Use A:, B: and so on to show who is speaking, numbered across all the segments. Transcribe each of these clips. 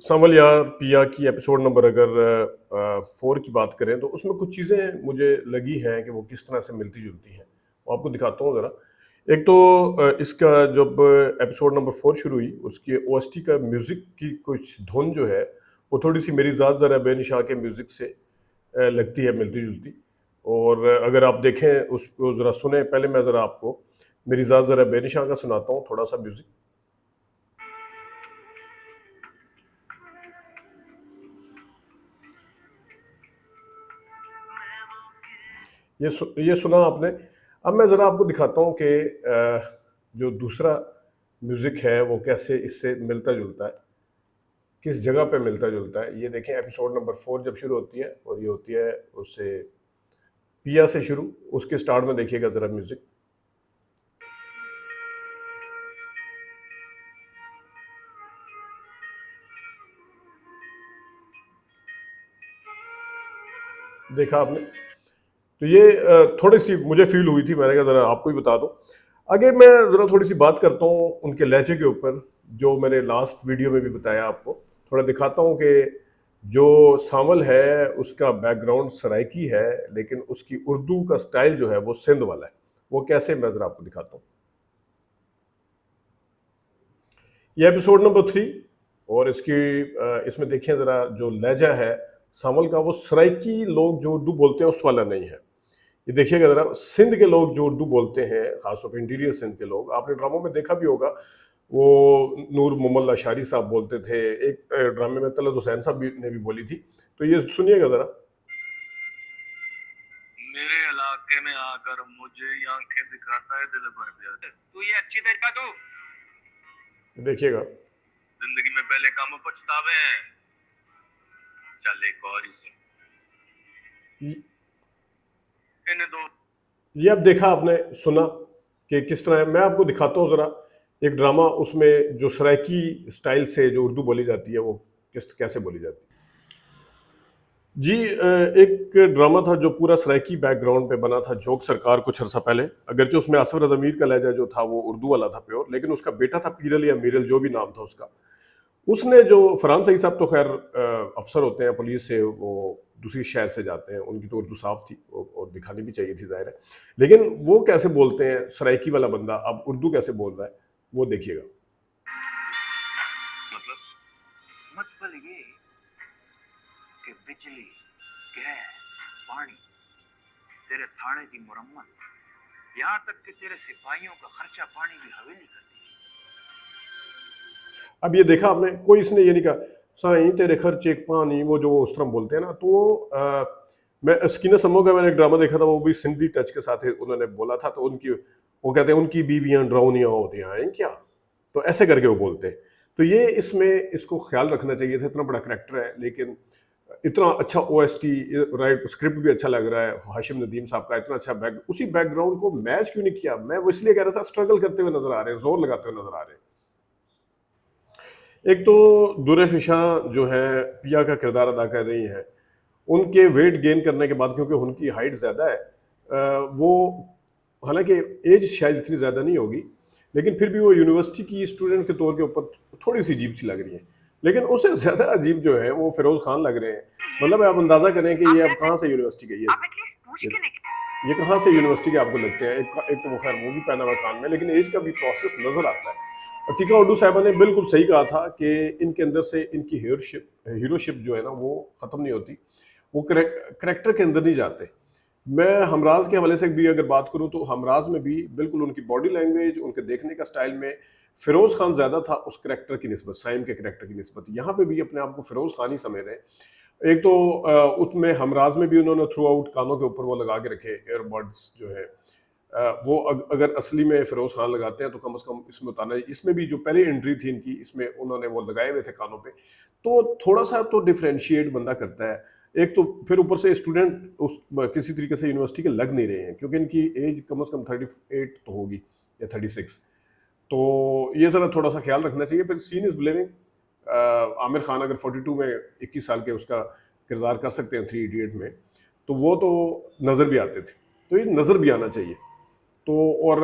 A: संवल यार पिया की एपिसोड नंबर अगर 4 की बात करें तो उसमें कुछ चीज़ें मुझे लगी हैं कि वो किस तरह से मिलती-जुलती हैं। वो आपको दिखाता हूँ ज़रा। एक तो इसका जब एपिसोड नंबर 4 शुरू हुई, उसकी ओएसटी का म्यूज़िक की कुछ धुन जो है, वो थोड़ी-सी मेरी ज़ात ज़रा बेनिशा के म्यूज़िक से लगती है मिलती-जुलती। और अगर आप देखें उसको ज़रा सुनें, पहले मैं ज़रा आपको मेरी ज़ात ज़रा बेनिशा का सुनाता हूँ थोड़ा-सा म्यूज़िक। ये सुना आपने। अब मैं ज़रा आपको दिखाता हूँ कि जो दूसरा म्यूज़िक है वो कैसे इससे मिलता-जुलता है, किस जगह पे मिलता-जुलता है। ये देखें एपिसोड नंबर 4 जब शुरू होती है और ये होती है उससे पिया से शुरू, उसके स्टार्ट में देखिएगा ज़रा म्यूज़िक। देखा आपने? तो ये थोड़ी-सी मुझे फ़ील हुई थी, मैंने कहा ज़रा आपको ही बता दूँ। आगे मैं ज़रा थोड़ी-सी बात करता हूँ उनके लहजे के ऊपर, जो मैंने लास्ट वीडियो में भी बताया आपको। थोड़ा दिखाता हूँ कि जो सांवल है, उसका बैकग्राउंड सराइकी है, लेकिन उसकी उर्दू का स्टाइल जो है, वो सिंध वाला है। वो कैसे, मैं ज़रा आपको दिखाता हूँ। ये एपिसोड नंबर 3 और इसमें देखिए ज़रा जो लहजा है सांवल का, वो सराइकी लोग जो उर्दू बोलते हैं, उस वाला नहीं है। ये देखिएगा ज़रा, सिंध के लोग जो उर्दू बोलते हैं, ख़ासतौर पे इंटीरियर सिंध के लोग, आपने ड्रामों में देखा भी होगा, वो नूर मोहम्मद लाशारी साहब बोलते थे। एक ड्रामे में तलत हुसैन साहब ने भी बोली थी। तो ये सुनिएगा ज़रा। मेरे इलाके में आकर मुझे ये आंखें दिखाता है, दिल भर जाता है। तू ये अच्छी तरीका तू देखिएगा। जिंदगी में पहले काम पछतावे हैं, चल एक और ही से इन्हें दो। ये अब देखा आपने, सुना कि किस तरह है। मैं आपको दिखाता हूँ ज़रा एक ड्रामा, उसमें जो सराइकी स्टाइल से जो उर्दू बोली जाती है, वो किस कैसे बोली जाती है। जी एक ड्रामा था जो पूरा सराइकी बैकग्राउंड पे बना था, जोक सरकार कुछ अरसा पहले। अगरचे उसमें आसिफ रज़ा मीर का लहजा जो था वो उर्दू वाला था प्योर, लेकिन उसका बेटा था पीरल या मीरल, जो भी नाम था उसका। उसने जो फरहान सईद साहब तो खैर अफसर होते हैं पुलिस से, वो दूसरी शहर से जाते हैं, उनकी तो उर्दू साफ थी और दिखानी भी चाहिए थी, जाहिर है। लेकिन वो कैसे बोलते हैं सराइकी वाला बंदा, अब उर्दू कैसे बोल रहा है, वो देखिएगा। मतलब मतलब ये कि बिजली, गैस, पानी, तेरे थाने की मुरम्मत, यहाँ तक कि तेरे सिपाहियों का खर्चा पानी भी हवेली करती है। अब ये देखा आपने, कोई इसने ये नहीं कहा साईं तेरे खर्चे पानी, वो जो उस तरह बोलते हैं ना, तो मैं स्कीना समो का मैंने एक ड्रामा देखा था, वो भी सिंधी टच के साथ उन्होंने बोला था। तो उनकी वो कहते हैं उनकी बीवियां ड्राउनियां होती हैं क्या, तो ऐसे करके वो बोलते हैं। तो ये इसमें इसको ख्याल रखना चाहिए था, इतना बड़ा करेक्टर है, लेकिन इतना अच्छा ओएसटी, राइट, स्क्रिप्ट भी अच्छा लग रहा है, हाशिम नदीम साहब का इतना अच्छा उसी बैकग्राउंड को मैच क्यों नहीं किया। मैं वो इसलिए कह रहा था, स्ट्रगल करते हुए नजर आ रहे हैं, जोर लगाते हुए नजर आ रहे हैं। एक तो दुर्रफिशा जो है पिया का किरदार अदा कर रही हैं, उनके वेट गेन करने के बाद, क्योंकि उनकी हाइट ज़्यादा है, वो हालांकि एज शायद इतनी ज़्यादा नहीं होगी, लेकिन फिर भी वो यूनिवर्सिटी की स्टूडेंट के तौर के ऊपर थोड़ी सी अजीब सी लग रही है। लेकिन उससे ज़्यादा अजीब जो है वो फिरोज खान लग रहे हैं। मतलब आप अंदाज़ा करें कि ये अब कहाँ से यूनिवर्सिटी गई है, ये कहाँ से यूनिवर्सिटी के आपको लगते हैं। एक तो वो खैर वो भी पहना हुआ कान में, लेकिन एज का भी प्रोसेस नज़र आता है। अतीका उर्दू साहिबा ने बिल्कुल सही कहा था कि इनके अंदर से इनकी हीरोशिप जो है ना, वो ख़त्म नहीं होती, वो करेक्टर के अंदर नहीं जाते। मैं हमराज के हवाले से भी अगर बात करूं, तो हमराज में भी बिल्कुल उनकी बॉडी लैंग्वेज, उनके देखने का स्टाइल में फिरोज खान ज़्यादा था उस करेक्टर की निस्बत, साइम के करेक्टर की निस्बत। यहाँ पे भी अपने आप को फिरोज खान ही समझ रहे हैं। एक तो उसमें हमराज में भी उन्होंने थ्रू आउट कानों के ऊपर वो लगा के रखे एयरबड्स जो है, वो अगर असली में फिरोज खान लगाते हैं तो कम से कम इसमें बताना है। इसमें भी जो पहली एंट्री थी इनकी, इसमें उन्होंने वो लगाए हुए थे कानों पे, तो थोड़ा सा तो डिफ्रेंशिएट बंदा करता है। एक तो फिर ऊपर से स्टूडेंट उस किसी तरीके से यूनिवर्सिटी के लग नहीं रहे हैं, क्योंकि इनकी एज कम से कम 38 तो होगी या 36। तो ये ज़रा थोड़ा सा ख्याल रखना चाहिए। फिर scene is blaming, Aamir Khan अगर 42 में 21 साल के उसका किरदार कर सकते हैं 3 इडियट में, तो वो तो नज़र भी आते थे। तो ये नज़र भी आना चाहिए। तो और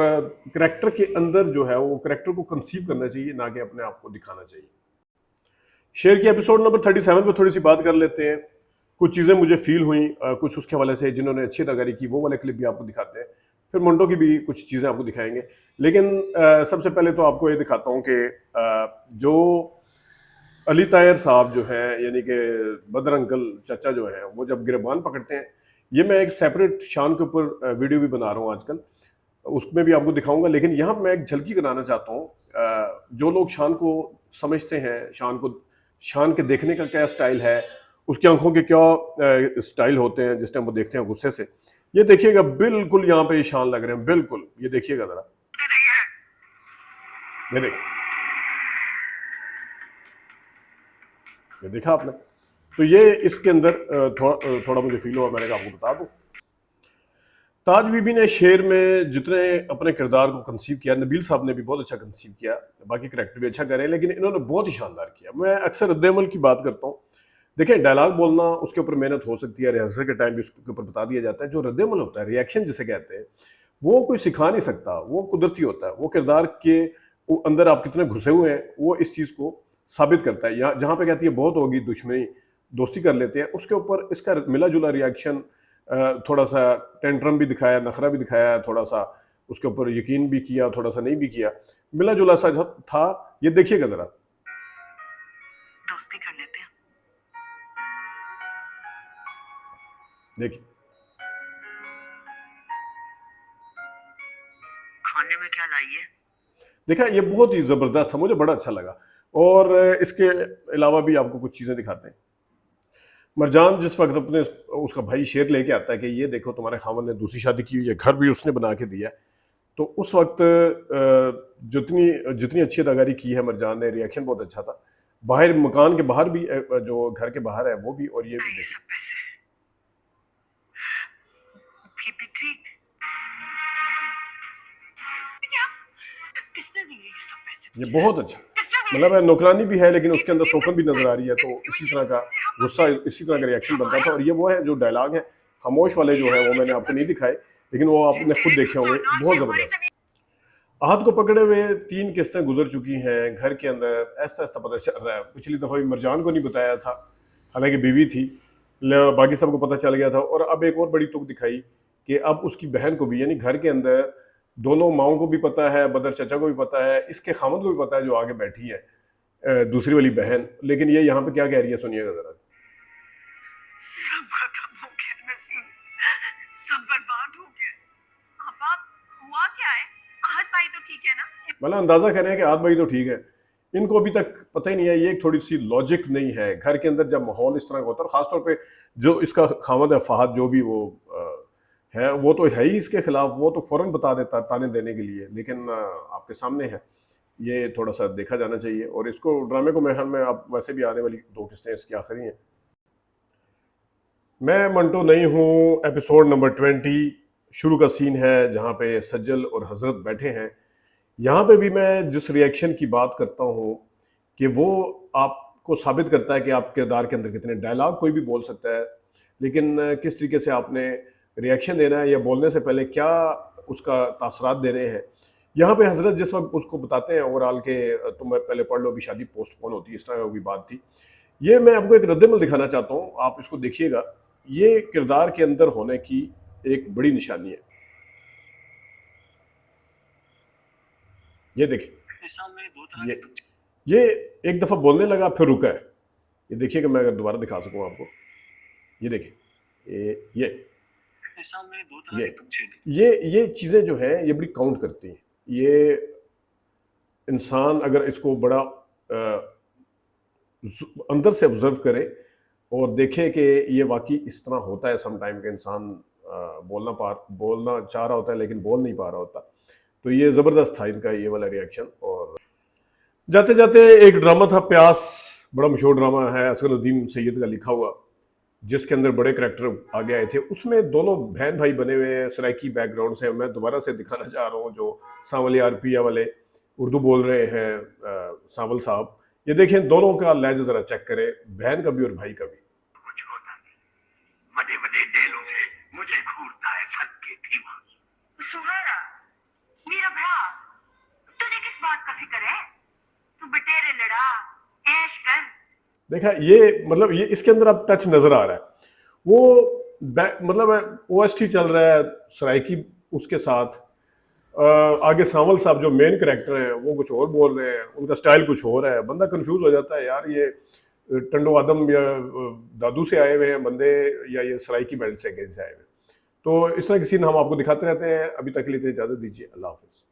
A: करैक्टर के अंदर जो है, वो करैक्टर को कंसीव करना चाहिए, ना कि अपने आप को दिखाना चाहिए। शेर की एपिसोड नंबर 37 पे थोड़ी सी बात कर लेते हैं। कुछ चीज़ें मुझे फील हुई, कुछ उसके हवाले से जिन्होंने अच्छी अदाकारी की वो वाले क्लिप भी आपको दिखाते हैं, फिर मंटो की भी कुछ चीज़ें आपको दिखाएंगे। लेकिन सबसे पहले तो आपको ये दिखाता हूँ कि जो अली तायर साहब जो हैं, यानी कि बदर अंकल चाचा जो हैं, वो जब गिरबान पकड़ते हैं, ये मैं एक सेपरेट शान के ऊपर वीडियो भी बना रहा हूँ आजकल, उसमें भी आपको दिखाऊंगा। लेकिन यहाँ मैं एक झलकी कराना चाहता हूँ। जो लोग शान को समझते हैं, शान के देखने का क्या स्टाइल है, उसकी आंखों के क्या स्टाइल होते हैं जिस टाइम वो देखते हैं गुस्से से, ये देखिएगा बिल्कुल यहाँ पे शान लग रहे हैं, बिल्कुल। ये देखिएगा जरा, ये देखिए, ये देखा आपने। तो ये इसके अंदर थोड़ा मुझे फील हुआ, मैंने कहा आपको बता दूं। ताज बीबी ने शेर में जितने अपने किरदार को कंसीव किया, नबील साहब ने भी बहुत अच्छा कंसीव किया, बाकी करेक्टर भी अच्छा करे, लेकिन इन्होंने बहुत ही शानदार किया। मैं अक्सर रद्द-ए-अमल की बात करता हूँ। देखिए, डायलॉग बोलना उसके ऊपर मेहनत हो सकती है, रिहर्सल के टाइम भी उसके ऊपर बता दिया जाता है। जो रद्द-ए-अमल होता है, रिएक्शन जिसे कहते हैं, वो कोई सिखा नहीं सकता, वो कुदरती होता है। वो किरदार के अंदर आप कितने घुसे हुए हैं, वो इस चीज़ को साबित करता है। यहाँ जहाँ पे कहती है बहुत होगी दुश्मनी, दोस्ती कर लेते हैं, उसके ऊपर इसका मिला-जुला रिएक्शन, थोड़ा सा टेंट्रम भी दिखाया, नखरा भी दिखाया, थोड़ा सा उसके ऊपर यकीन भी किया, थोड़ा सा नहीं भी किया, मिला जुला सा था। ये देखिएगा जरा, दोस्ती कर लेते हैं, देखिए खाने में क्या लाई है। देखा, ये बहुत ही जबरदस्त था, मुझे बड़ा अच्छा लगा। और इसके अलावा भी आपको कुछ चीजें दिखाते हैं। मरजान जिस वक्त अपने उसका भाई शेर लेके आता है कि ये देखो तुम्हारे खामन ने दूसरी शादी की हुई है, घर भी उसने बना के दिया है, तो उस वक्त जितनी जितनी अच्छी अदाकारी की है मरजान ने, रिएक्शन बहुत अच्छा था। बाहर मकान के बाहर भी, जो घर के बाहर है वो भी, और ये भी सब पैसे किसने दिए ये सब पैसे, ये बहुत अच्छा। मतलब नौकरानी भी है लेकिन उसके अंदर शौकन भी नजर आ रही है, तो इसी तरह का गुस्सा, इसी तरह का रिएक्शन बनता था। और ये वो है जो डायलॉग है खामोश वाले जो है, वो मैंने आपको नहीं दिखाए, लेकिन वो आपने खुद देखे होंगे, बहुत जबरदस्त। आहत को पकड़े हुए 3 किस्तें गुजर चुकी हैं, घर के अंदर ऐसा ऐसा पता चल रहा है। पिछली दफ़ा भी मरजान को नहीं बताया था, हालांकि बीवी थी, बाकी सबको पता चल गया था। और अब एक और बड़ी तुक दिखाई कि अब उसकी बहन को भी, यानी घर के अंदर दोनों माओं को भी पता है, बदर चचा को भी पता है, इसके खामद को भी पता है जो आगे बैठी है, दूसरी वाली बहन। लेकिन ये यहाँ पे क्या कह रही है, सुनिएगा जरा। सब खत्म हो गया नसीब, सब बर्बाद हो गया। अब हुआ क्या है? आहत भाई तो ठीक है ना? मतलब अंदाजा कर रहे हैं कि आहत भाई तो ठीक है, इनको अभी तक पता ही नहीं है। ये थोड़ी सी लॉजिक नहीं है घर के अंदर जब माहौल इस तरह का होता है, खासतौर पे जो इसका खामद है फहद, जो भी वो है, वो तो है ही इसके खिलाफ, वो तो फौरन बता देता ताने देने के लिए, लेकिन आपके सामने है। ये थोड़ा सा देखा जाना चाहिए, और इसको ड्रामे को मेरे ख्याल में आप वैसे भी आने वाली 2 किस्तें इसकी आखिरी हैं। मैं मंटो नहीं हूँ, एपिसोड नंबर 20 शुरू का सीन है जहाँ पे सज्जल और हजरत बैठे हैं। यहाँ पे भी मैं जिस रिएक्शन की बात करता हूँ कि वो आपको साबित करता है कि आप किरदार के अंदर कितने, डायलॉग कोई भी बोल सकता है, लेकिन किस तरीके से आपने रिएक्शन देना है या बोलने से पहले क्या उसका तासरात देने हैं। यहाँ पे हजरत जिस वक्त उसको बताते हैं ओवरऑल के तुम पहले पढ़ लो, अभी शादी पोस्टपोन होती है, इस तरह की बात थी। ये मैं आपको एक रद्दमल दिखाना चाहता हूँ, आप इसको देखिएगा। ये किरदार के अंदर होने की एक बड़ी निशानी है। ये देखिए, ये एक दफा बोलने लगा फिर रुका है। ये देखिए कि मैं अगर दोबारा दिखा सकूं आपको, ये देखिए, ये चीजें जो है ये बड़ी काउंट करती हैं। ये इंसान अगर इसको बड़ा अंदर से ऑब्जर्व करे और देखे कि ये वाकई इस तरह होता है सम टाइम के इंसान बोलना चाह रहा होता है लेकिन बोल नहीं पा रहा होता। तो ये ज़बरदस्त था इनका ये वाला रिएक्शन। और जाते जाते एक ड्रामा था प्यास, बड़ा मशहूर ड्रामा है, असगरुद्दीन सैयद का लिखा हुआ, जिसके अंदर बड़े करैक्टर आगे आए थे। उसमें दोनों बहन भाई बने हुए हैं सराइकी बैकग्राउंड से। मैं दोबारा से दिखाना चाह रहा हूँ, जो सांवल आरपिया वाले उर्दू बोल रहे हैं, सांवल साहब, ये देखें दोनों का लहजा जरा चेक करें, बहन का भी और भाई का भी। कुछ होता नहीं, बड़े बड़े डेलों से मुझे घूरता है सर के धीमा। सुहारा मेरा भरा, तुझे किस बात का फिक्र है? तू बटेरे लड़ा, ऐश कर, देखा ये मतलब ये इसके अंदर अब टच नजर आ रहा है। वो मतलब ओएसटी चल रहा है सराइकी उसके साथ, आगे सांवल साहब जो मेन करेक्टर हैं वो कुछ और बोल रहे हैं, उनका स्टाइल कुछ और है, बंदा कंफ्यूज हो जाता है यार ये टंडो आदम या दादू से आए हुए हैं बंदे या ये सराइकी बेल्ट से अगेंस्ट आए हुए हैं। तो इस तरह के सीन हम आपको दिखाते रहते हैं। अभी तक के लिए तो इजाजत दीजिए, अल्लाह हाफिज।